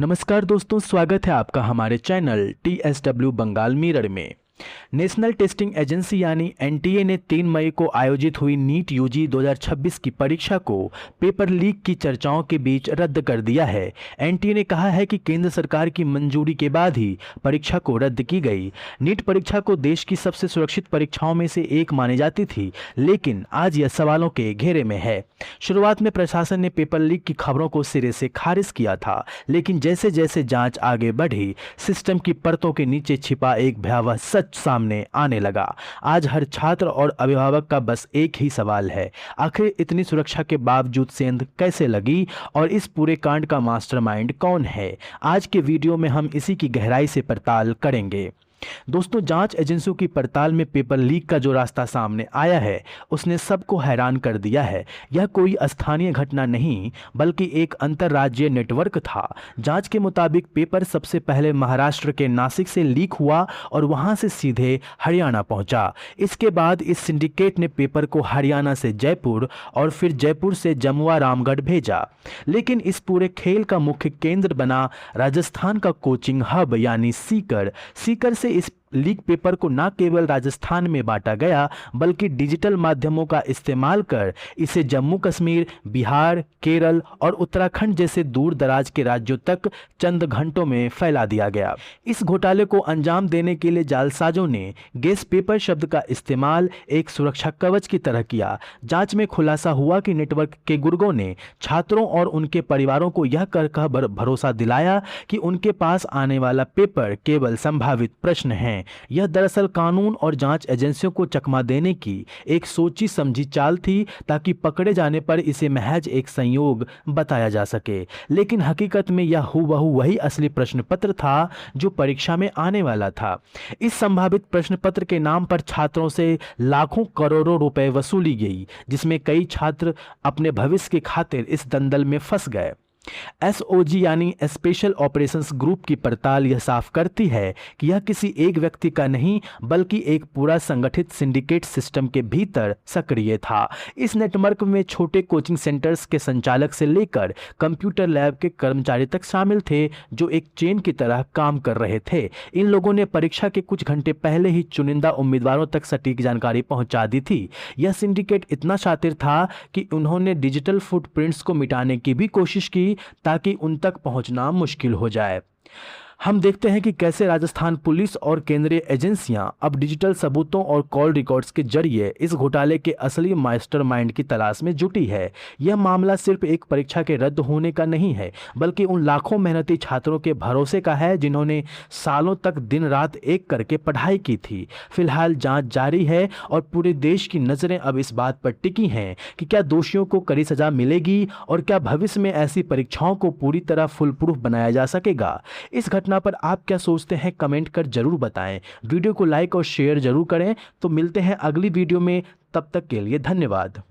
नमस्कार दोस्तों, स्वागत है आपका हमारे चैनल TSW बंगाल मिरर में। नेशनल टेस्टिंग एजेंसी यानी एनटीए ने 3 मई को आयोजित हुई नीट यूजी 2026 की परीक्षा को पेपर लीक की चर्चाओं के बीच रद्द कर दिया है। एनटीए ने कहा है कि केंद्र सरकार की मंजूरी के बाद ही परीक्षा को रद्द की गई। नीट परीक्षा को देश की सबसे सुरक्षित परीक्षाओं में से एक मानी जाती थी, लेकिन आज यह सवालों के घेरे में है। शुरुआत में प्रशासन ने पेपर लीक की खबरों को सिरे से खारिज किया था, लेकिन जैसे जैसे जांच आगे बढ़ी, सिस्टम की परतों के नीचे छिपा एक भयावह सच सामने आने लगा। आज हर छात्र और अभिभावक का बस एक ही सवाल है, आखिर इतनी सुरक्षा के बावजूद सेंध कैसे लगी और इस पूरे कांड का मास्टरमाइंड कौन है? आज के वीडियो में हम इसी की गहराई से पड़ताल करेंगे। दोस्तों, जांच एजेंसियों की पड़ताल में पेपर लीक का जो रास्ता सामने आया है, उसने सबको हैरान कर दिया है। यह कोई स्थानीय घटना नहीं, बल्कि एक अंतर्राज्यीय नेटवर्क था। जांच के मुताबिक पेपर सबसे पहले महाराष्ट्र के नासिक से लीक हुआ और वहां से सीधे हरियाणा पहुंचा। इसके बाद इस सिंडिकेट ने पेपर को हरियाणा से जयपुर और फिर जयपुर से जमुआ रामगढ़ भेजा। लेकिन इस पूरे खेल का मुख्य केंद्र बना राजस्थान का कोचिंग हब यानी सीकर। सीकर से इस लीक पेपर को न केवल राजस्थान में बांटा गया, बल्कि डिजिटल माध्यमों का इस्तेमाल कर इसे जम्मू कश्मीर, बिहार, केरल और उत्तराखंड जैसे दूर दराज के राज्यों तक चंद घंटों में फैला दिया गया। इस घोटाले को अंजाम देने के लिए जालसाजों ने गेस पेपर शब्द का इस्तेमाल एक सुरक्षा कवच की तरह किया। जांच में खुलासा हुआ कि नेटवर्क के गुर्गों ने छात्रों और उनके परिवारों को यह कहकर भरोसा दिलाया कि उनके पास आने वाला पेपर केवल संभावित प्रश्न है। यह दरअसल कानून और जांच एजेंसियों को चकमा देने की एक सोची समझी चाल थी, ताकि पकड़े जाने पर इसे महज एक संयोग बताया जा सके। लेकिन हकीकत में यह हूबहू वही असली प्रश्न पत्र था जो परीक्षा में आने वाला था। इस संभावित प्रश्न पत्र के नाम पर छात्रों से लाखों करोड़ों रुपए वसूली गई, जिसमें कई छात्र अपने भविष्य की खातिर इस दंदल में फंस गए। एसओजी यानी स्पेशल ऑपरेशंस ग्रुप की पड़ताल यह साफ करती है कि यह किसी एक व्यक्ति का नहीं, बल्कि एक पूरा संगठित सिंडिकेट सिस्टम के भीतर सक्रिय था। इस नेटवर्क में छोटे कोचिंग सेंटर्स के संचालक से लेकर कंप्यूटर लैब के कर्मचारी तक शामिल थे, जो एक चेन की तरह काम कर रहे थे। इन लोगों ने परीक्षा के कुछ घंटे पहले ही चुनिंदा उम्मीदवारों तक सटीक जानकारी पहुंचा दी थी। यह सिंडिकेट इतना शातिर था कि उन्होंने डिजिटल फुटप्रिंट्स को मिटाने की भी कोशिश की, ताकि उन तक पहुंचना मुश्किल हो जाए। हम देखते हैं कि कैसे राजस्थान पुलिस और केंद्रीय एजेंसियां अब डिजिटल सबूतों और कॉल रिकॉर्ड्स के जरिए इस घोटाले के असली मास्टरमाइंड की तलाश में जुटी है। यह मामला सिर्फ एक परीक्षा के रद्द होने का नहीं है, बल्कि उन लाखों मेहनती छात्रों के भरोसे का है जिन्होंने सालों तक दिन रात एक करके पढ़ाई की थी। फिलहाल जांच जारी है और पूरे देश की नज़रें अब इस बात पर टिकी हैं कि क्या दोषियों को कड़ी सजा मिलेगी और क्या भविष्य में ऐसी परीक्षाओं को पूरी तरह फुल प्रूफ बनाया जा सकेगा। इस घटना पर आप क्या सोचते हैं, कमेंट कर जरूर बताएं। वीडियो को लाइक और शेयर जरूर करें। तो मिलते हैं अगली वीडियो में, तब तक के लिए धन्यवाद।